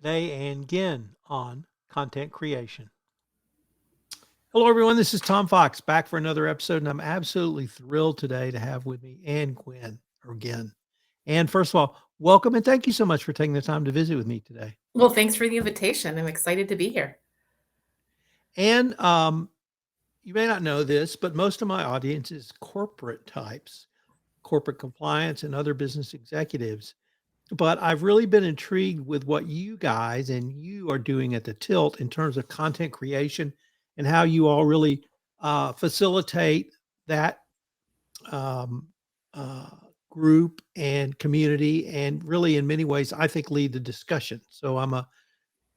Today, Ann Gynn on content creation. Hello, everyone. This is Tom Fox back for another episode, and I'm absolutely thrilled today to have with me Ann Gynn. And first of all, welcome and thank you so much for taking the time to visit with me today. Well, thanks for the invitation. I'm excited to be here. And you may not know this, but most of my audience is corporate types, corporate compliance, and other business executives. But I've really been intrigued with what you guys and you are doing at the Tilt in terms of content creation and how you all really facilitate that um, uh, group and community, and really, in many ways, I think lead the discussion. So I'm a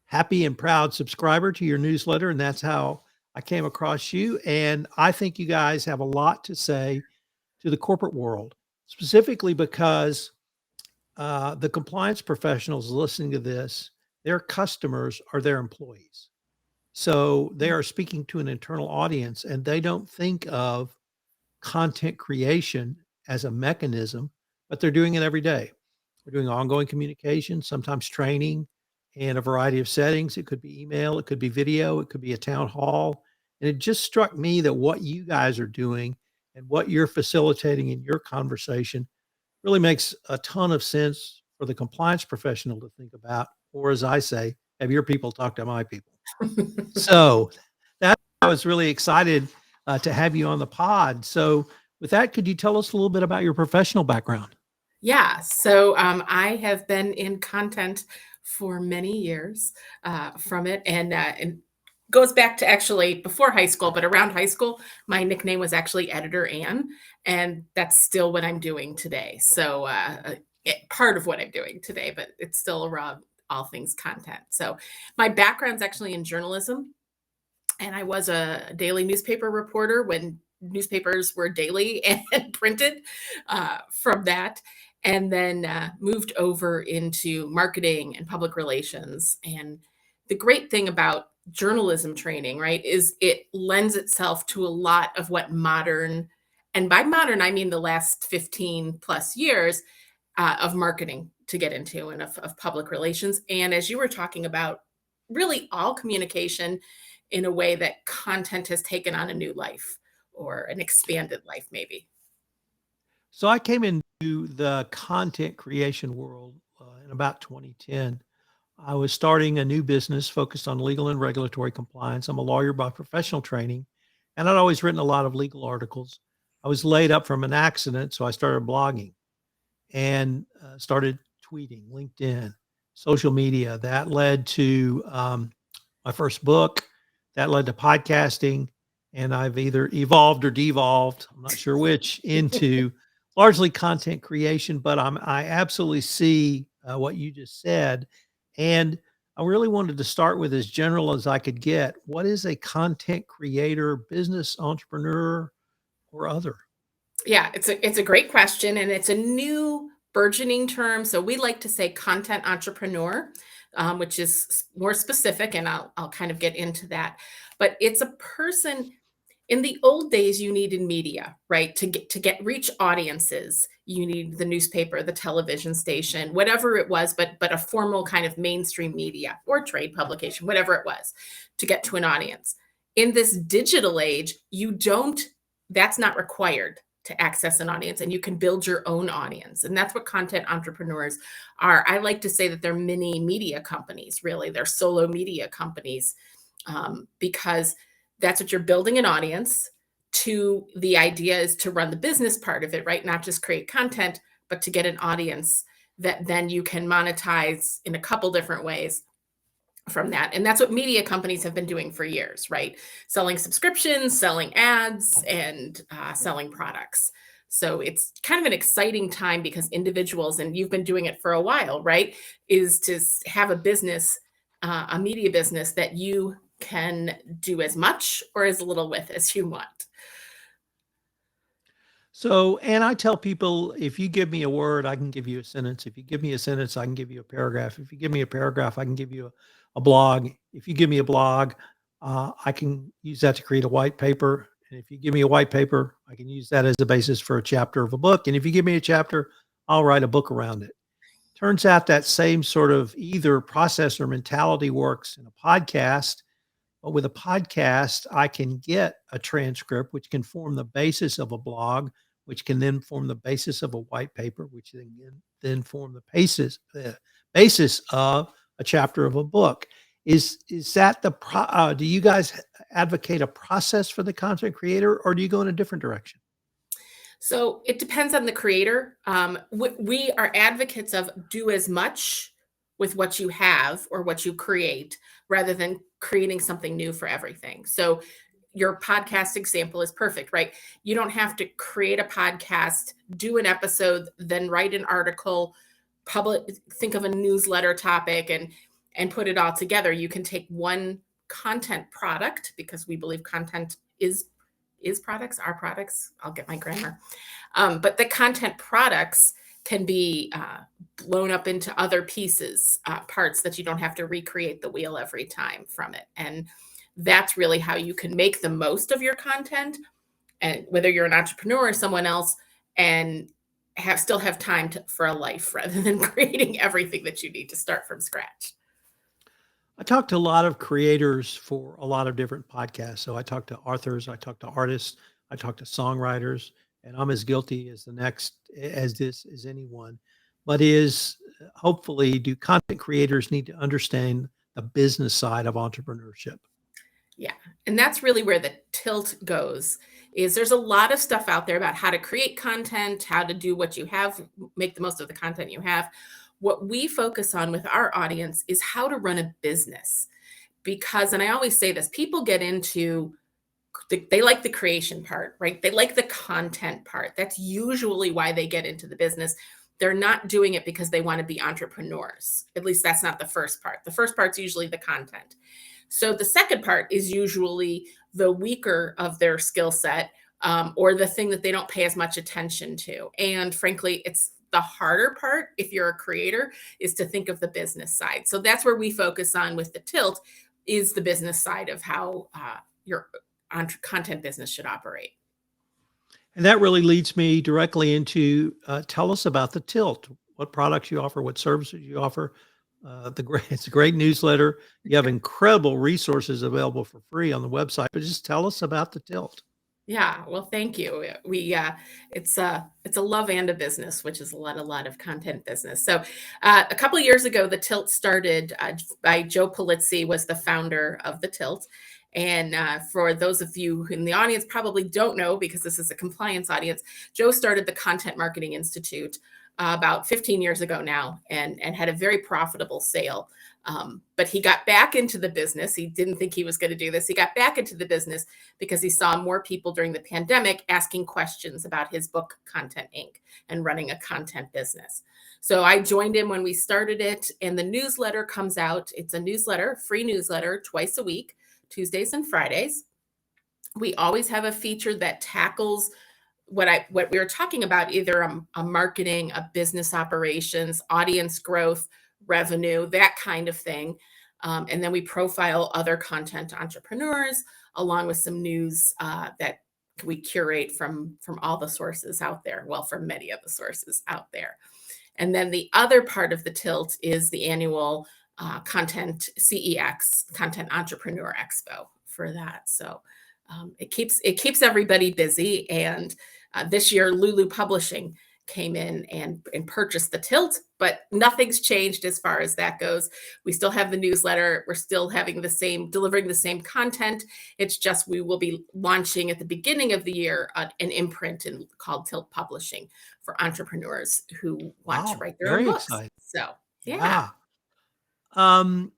happy and proud subscriber to your newsletter, and that's how I came across you. And I think you guys have a lot to say to the corporate world, specifically because the compliance professionals listening to this, their customers are their employees. So they are speaking to an internal audience and they don't think of content creation as a mechanism, but they're doing it every day. We're doing ongoing communication, sometimes training in a variety of settings. It could be email, it could be video, it could be a town hall. And it just struck me that what you guys are doing and what you're facilitating in your conversation really makes a ton of sense for the compliance professional to think about, or as I say, have your people talk to my people. So that I was really excited to have you on the pod. So with that, could you tell us a little bit about your professional background? Yeah, so I have been in content for many years from it, and goes back to actually before high school, but around high school, my nickname was actually Editor Ann, and that's still what I'm doing today. So part of what I'm doing today, but it's still around all things content. So my background's actually in journalism, and I was a daily newspaper reporter when newspapers were daily and printed from that. And then moved over into marketing and public relations. And the great thing about journalism training, right, is it lends itself to a lot of what modern, and by modern, I mean the last 15 plus years of marketing to get into and of public relations. And as you were talking about, really all communication in a way that content has taken on a new life or an expanded life, maybe. So I came into the content creation world in about 2010. I was starting a new business focused on legal and regulatory compliance. I'm a lawyer by professional training, and I'd always written a lot of legal articles. I was laid up from an accident, so I started blogging and started tweeting, LinkedIn, social media. That led to my first book. That led to podcasting, and I've either evolved or devolved, I'm not sure which, into largely content creation. But I absolutely see what you just said, and I really wanted to start with as general as I could get. What is a content creator, business entrepreneur, or other? Yeah, it's a great question, and it's a new burgeoning term. So we like to say content entrepreneur, which is more specific, and I'll kind of get into that. But it's a person. In the old days, you needed media, right? To get reach audiences, you need the newspaper, the television station, whatever it was, but a formal kind of mainstream media or trade publication, whatever it was, to get to an audience. In this digital age, you don't. That's not required to access an audience, and you can build your own audience, and that's what content entrepreneurs are. I like to say that they're mini media companies. Really, they're solo media companies, because that's what you're building an audience to. The idea is to run the business part of it, right? Not just create content, but to get an audience that then you can monetize in a couple different ways from that. And that's what media companies have been doing for years, right? Selling subscriptions, selling ads, and selling products. So it's kind of an exciting time because individuals, and you've been doing it for a while, right, is to have a business, a media business that you can do as much or as little with as you want. So, and I tell people, if you give me a word, I can give you a sentence. If you give me a sentence, I can give you a paragraph. If you give me a paragraph, I can give you a blog. If you give me a blog, I can use that to create a white paper. And if you give me a white paper, I can use that as a basis for a chapter of a book. And if you give me a chapter, I'll write a book around it. Turns out that same sort of either process or mentality works in a podcast. But with a podcast, I can get a transcript, which can form the basis of a blog, which can then form the basis of a white paper, which then form the basis of a chapter of a book. Is that do you guys advocate a process for the content creator, or do you go in a different direction? So it depends on the creator. We are advocates of do as much with what you have or what you create rather than creating something new for everything. So your podcast example is perfect, right? You don't have to create a podcast, do an episode, then write an article, think of a newsletter topic and put it all together. You can take one content product because we believe content is products, our products. I'll get my grammar. But the content products can be blown up into other pieces, parts that you don't have to recreate the wheel every time from it. And that's really how you can make the most of your content, and whether you're an entrepreneur or someone else, and still have time for a life rather than creating everything that you need to start from scratch. I talk to a lot of creators for a lot of different podcasts. So I talk to authors, I talk to artists, I talk to songwriters, and I'm as guilty as the next as this as anyone. But is hopefully do content creators need to understand the business side of entrepreneurship? Yeah. And that's really where the tilt goes is there's a lot of stuff out there about how to create content, how to do what you have, make the most of the content you have. What we focus on with our audience is how to run a business. Because, and I always say this, people get into they like the creation part, right? They like the content part. That's usually why they get into the business. They're not doing it because they want to be entrepreneurs. At least that's not the first part. The first part's usually the content. So the second part is usually the weaker of their skill set, or the thing that they don't pay as much attention to. And frankly, it's the harder part if you're a creator is to think of the business side. So that's where we focus on with the tilt is the business side of how your content business should operate. And that really leads me directly into tell us about the Tilt. What products you offer, what services you offer. It's a great newsletter. You have incredible resources available for free on the website. But just tell us about the Tilt. Yeah, well, thank you. It's a love and a business, which is a lot of content business. So, a couple of years ago, the Tilt started by Joe Polizzi was the founder of the Tilt. And for those of you in the audience probably don't know, because this is a compliance audience, Joe started the Content Marketing Institute about 15 years ago now, and had a very profitable sale. But he got back into the business. He didn't think he was going to do this. He got back into the business because he saw more people during the pandemic asking questions about his book, Content Inc., and running a content business. So I joined him when we started it, and the newsletter comes out. It's a newsletter, free newsletter, twice a week, Tuesdays and Fridays. We always have a feature that tackles what we were talking about, either a marketing, a business operations, audience growth, revenue, that kind of thing. And then we profile other content entrepreneurs along with some news that we curate from all the sources out there. Well, from many of the sources out there. And then the other part of the tilt is the annual content CEX, Content Entrepreneur Expo for that. So it keeps everybody busy. And this year, Lulu Publishing came in and purchased the tilt, but nothing's changed as far as that goes. We still have the newsletter. We're still having delivering the same content. It's just we will be launching at the beginning of the year an imprint called Tilt Publishing for entrepreneurs who want to Wow, write their own very books. exciting. So yeah. Yeah. Um,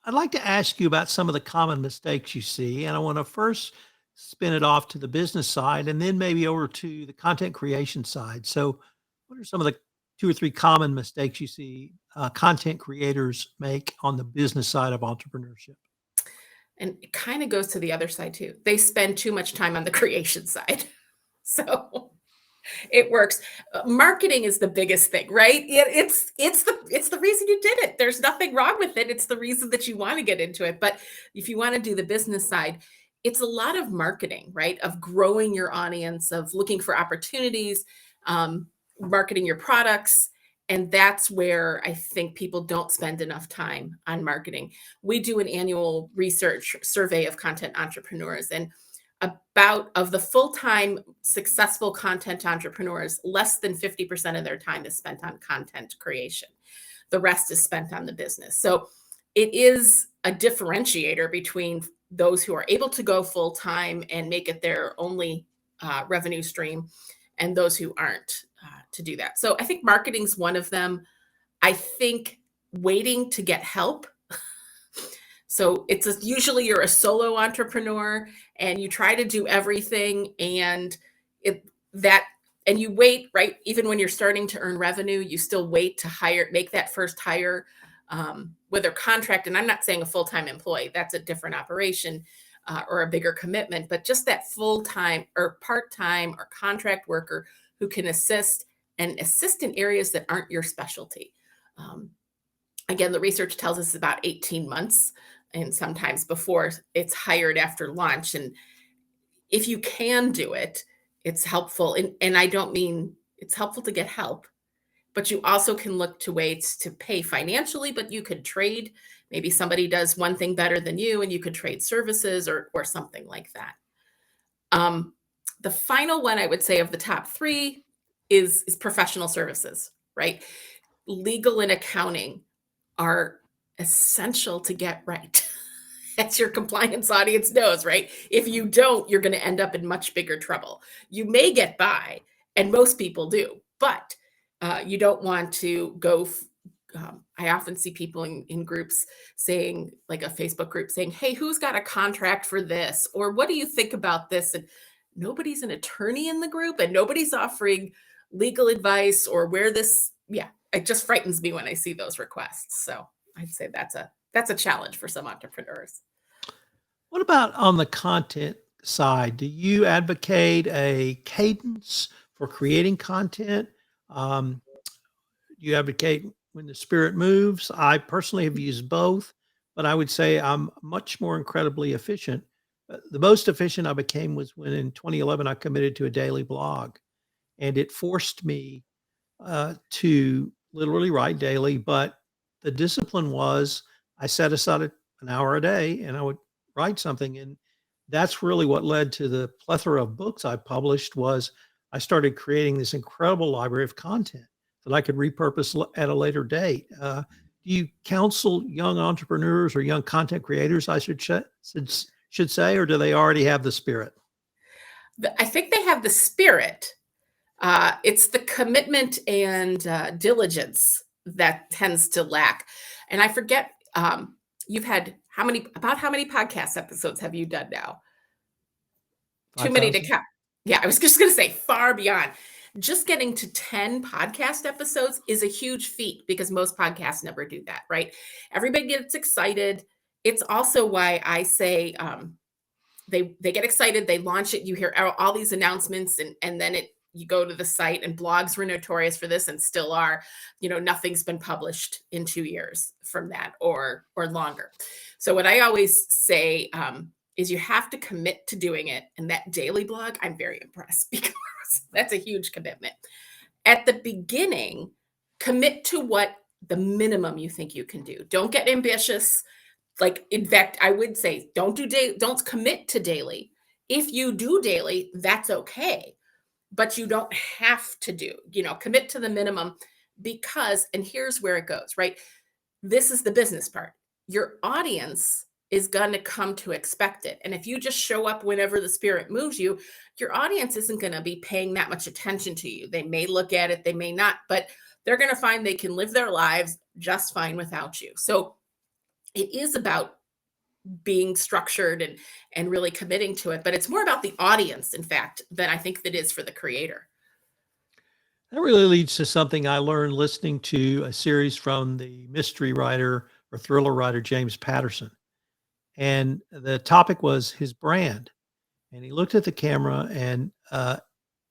I'd like to ask you about some of the common mistakes you see, and I want to first spin it off to the business side and then maybe over to the content creation side. So, what are some of the two or three common mistakes you see content creators make on the business side of entrepreneurship? And it kind of goes to the other side too. They spend too much time on the creation side. So it works. Marketing is the biggest thing, right? It's the reason you did it. There's nothing wrong with it. It's the reason that you want to get into it. But if you want to do the business side, it's a lot of marketing, right? Of growing your audience, of looking for opportunities, marketing your products, And that's where I think people don't spend enough time on marketing. We do an annual research survey of content entrepreneurs, and about of the full-time successful content entrepreneurs, less than 50% of their time is spent on content creation. The rest is spent on the business. So it is a differentiator between those who are able to go full-time and make it their only revenue stream, and those who aren't to do that. So I think marketing's one of them. I think waiting to get help. So usually you're a solo entrepreneur and you try to do everything, and it that and you wait, right? Even when you're starting to earn revenue, you still wait to make that first hire, whether contract. And I'm not saying a full-time employee, that's a different operation or a bigger commitment, but just that full-time or part-time or contract worker who can assist in areas that aren't your specialty. Again, the research tells us about 18 months, and sometimes before it's hired after launch. And if you can do it, it's helpful. And I don't mean it's helpful to get help, but you also can look to ways to pay financially, but you could trade. Maybe somebody does one thing better than you and you could trade services or something like that. The final one I would say of the top three is professional services, right? Legal and accounting are essential to get right. As your compliance audience knows, right? If you don't, you're going to end up in much bigger trouble. You may get by, and most people do, but you don't want to go. I often see people in groups saying, like a Facebook group saying, hey, who's got a contract for this? Or what do you think about this? And nobody's an attorney in the group, and nobody's offering legal advice or where this, yeah, it just frightens me when I see those requests. So I'd say that's a challenge for some entrepreneurs. What about on the content side? Do you advocate a cadence for creating content? Do you advocate when the spirit moves? I personally have used both, but I would say I'm much more incredibly efficient. The most efficient I became was when in 2011 I committed to a daily blog, and it forced me to literally write daily. But the discipline was I set aside an hour a day and I would write something. And that's really what led to the plethora of books I published. Was I started creating this incredible library of content that I could repurpose at a later date. Do you counsel young entrepreneurs or young content creators, I should say, or do they already have the spirit? I think they have the spirit. It's the commitment and diligence that tends to lack. And I forget, you've had how many podcast episodes have you done now? Too many to 5,000? count. Yeah, I was just going to say far beyond. Just getting to 10 podcast episodes is a huge feat because most podcasts never do that, right? Everybody gets excited. It's also why I say they get excited, they launch it, you hear all these announcements, and then you go to the site, and blogs were notorious for this and still are. Nothing's been published in 2 years from that or longer. So what I always say is you have to commit to doing it. And that daily blog, I'm very impressed because that's a huge commitment. At the beginning, commit to what the minimum you think you can do. Don't get ambitious. Like, in fact, I would say don't commit to daily. If you do daily, that's okay, but you don't have to commit to the minimum, because, and here's where it goes, right? This is the business part. Your audience is going to come to expect it. And if you just show up whenever the spirit moves you, your audience isn't going to be paying that much attention to you. They may look at it, they may not, but they're going to find they can live their lives just fine without you. So it is about being structured and really committing to it, but it's more about the audience, in fact, than I think that is for the creator. That really leads to something I learned listening to a series from the mystery writer or thriller writer, James Patterson. And the topic was his brand. And he looked at the camera and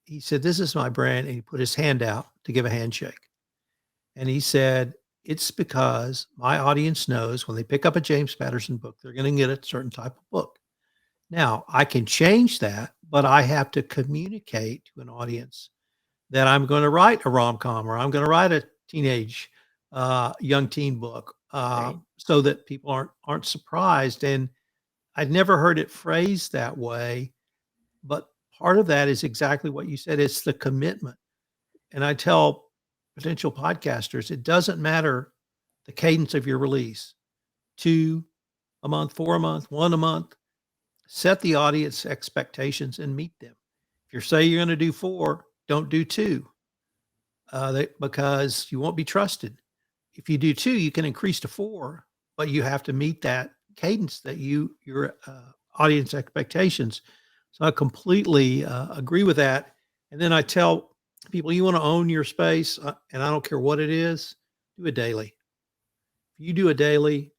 he said, "This is my brand." And he put his hand out to give a handshake. And he said, "It's because my audience knows when they pick up a James Patterson book, they're going to get a certain type of book. Now, I can change that, but I have to communicate to an audience that I'm going to write a rom-com or I'm going to write a teenage, young teen book, Right. so that people aren't surprised. And I'd never heard it phrased that way, but part of that is exactly what you said. It's the commitment. And I tell potential podcasters, it doesn't matter the cadence of your release, 2 a month, 4 a month, 1 a month. Set the audience expectations and meet them. If you say you're going to do 4, don't do 2, because you won't be trusted. If you do 2, you can increase to 4, but you have to meet that cadence that your audience expectations. So I completely agree with that. And then I tell people, you want to own your space, and I don't care what it is, do it daily. If you do a daily,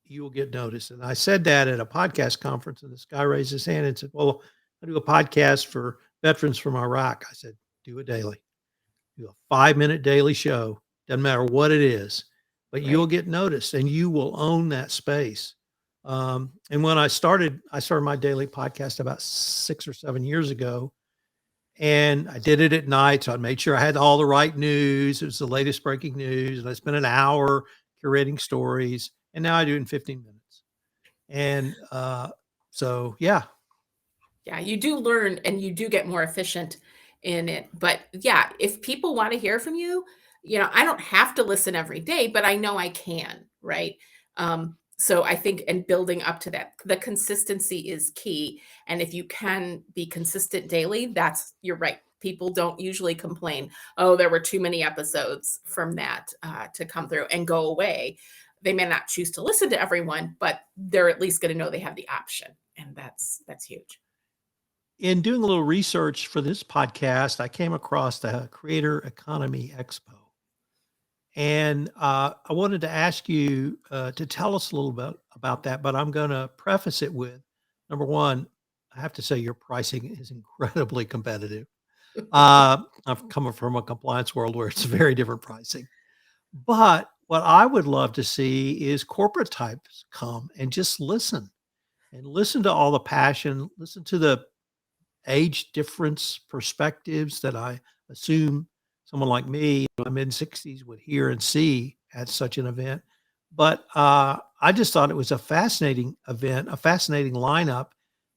you will get noticed. And I said that at a podcast conference, and this guy raised his hand and said, "Well, I do a podcast for veterans from Iraq." I said, "Do it daily. Do a 5-minute daily show. Doesn't matter what it is, but you'll Right. get noticed and you will own that space." And when I started my daily podcast about 6 or 7 years ago, and I did it at night. So I made sure I had all the right news. It was the latest breaking news. And I spent an hour curating stories. And now I do it in 15 minutes. And so, yeah, Yeah, you do learn and you do get more efficient in it. But yeah, if people want to hear from you, I don't have to listen every day, but I know I can, right? So I think and building up to that, the consistency is key. And if you can be consistent daily, you're right. People don't usually complain, oh, there were too many episodes from that to come through and go away. They may not choose to listen to everyone, but they're at least going to know they have the option. And that's huge. in doing a little research for this podcast, I came across the Creator Economy Expo. And I wanted to ask you to tell us a little bit about that, but I'm going to preface it with number one, I have to say your pricing is incredibly competitive. I'm coming from a compliance world where it's very different pricing. But what I would love to see is corporate types come and just listen to all the passion, listen to the age difference perspectives that I assume someone like me in my mid-60s would hear and see at such an event. But I just thought it was a fascinating event, a fascinating lineup,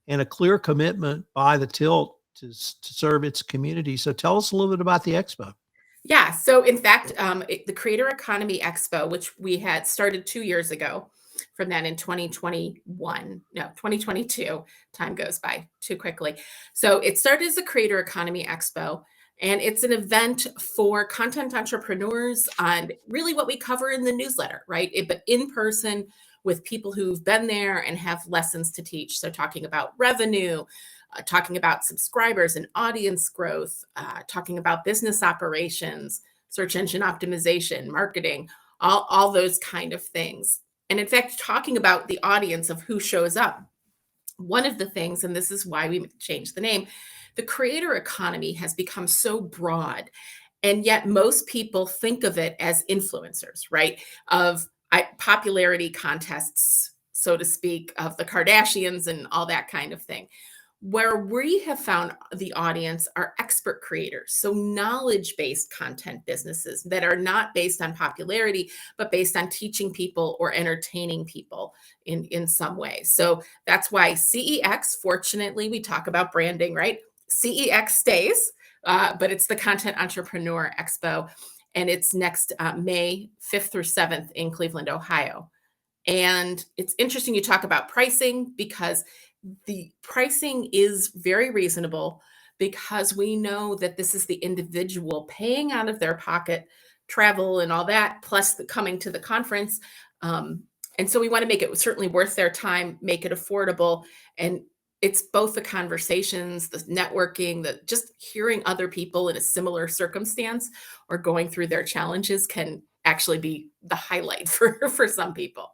and a clear commitment by the Tilt to serve its community. So tell us a little bit about the expo. Yeah. So, in fact, the Creator Economy Expo, which we had started 2 years ago, from that in 2021, no, 2022, time goes by too quickly. So, it started as a Creator Economy Expo, and it's an event for content entrepreneurs on really what we cover in the newsletter, right? But in person with people who've been there and have lessons to teach. So, talking about revenue, talking about subscribers and audience growth, talking about business operations, search engine optimization, marketing, all those kind of things. And in fact, talking about the audience of who shows up, one of the things, and this is why we changed the name, the creator economy has become so broad. And yet, most people think of it as influencers, right? Of popularity contests, so to speak, of the Kardashians and all that kind of thing. Where we have found the audience are expert creators, so knowledge based content businesses that are not based on popularity, but based on teaching people or entertaining people in some way. So that's why CEX, fortunately, we talk about branding, right? CEX stays, but it's the Content Entrepreneur Expo, and it's next May 5th through 7th in Cleveland, Ohio. And it's interesting you talk about pricing because the pricing is very reasonable because we know that this is the individual paying out of their pocket, travel and all that, plus coming to the conference. And so we want to make it certainly worth their time, make it affordable. And it's both the conversations, the networking, the just hearing other people in a similar circumstance or going through their challenges can actually be the highlight for some people.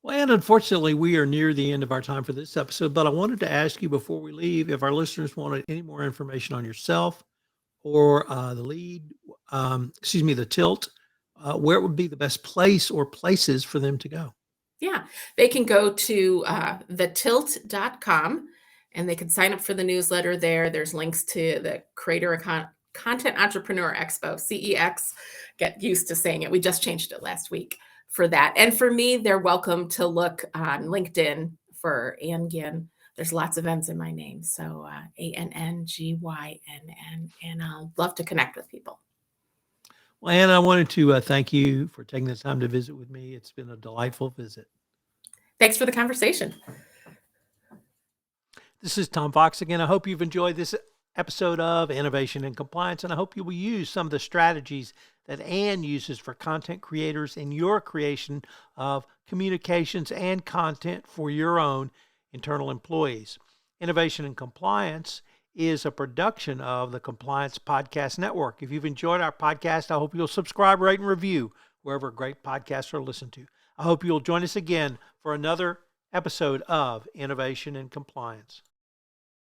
Well, and unfortunately, we are near the end of our time for this episode, but I wanted to ask you before we leave if our listeners wanted any more information on yourself or the lead, the tilt, where would be the best place or places for them to go? Yeah, they can go to thetilt.com and they can sign up for the newsletter there. There's links to the Creator Content Entrepreneur Expo, CEX. Get used to saying it. We just changed it last week for that. And for me, they're welcome to look on LinkedIn for Ann Gynn. There's lots of N's in my name. So ANNGYNN. And I'll love to connect with people. Well, Ann, I wanted to thank you for taking the time to visit with me. It's been a delightful visit. Thanks for the conversation. This is Tom Fox again. I hope you've enjoyed this episode of Innovation and Compliance, and I hope you will use some of the strategies that Ann uses for content creators in your creation of communications and content for your own internal employees. Innovation and Compliance is a production of the Compliance Podcast Network. If you've enjoyed our podcast, I hope you'll subscribe, rate, and review wherever great podcasts are listened to. I hope you'll join us again for another episode of Innovation and Compliance.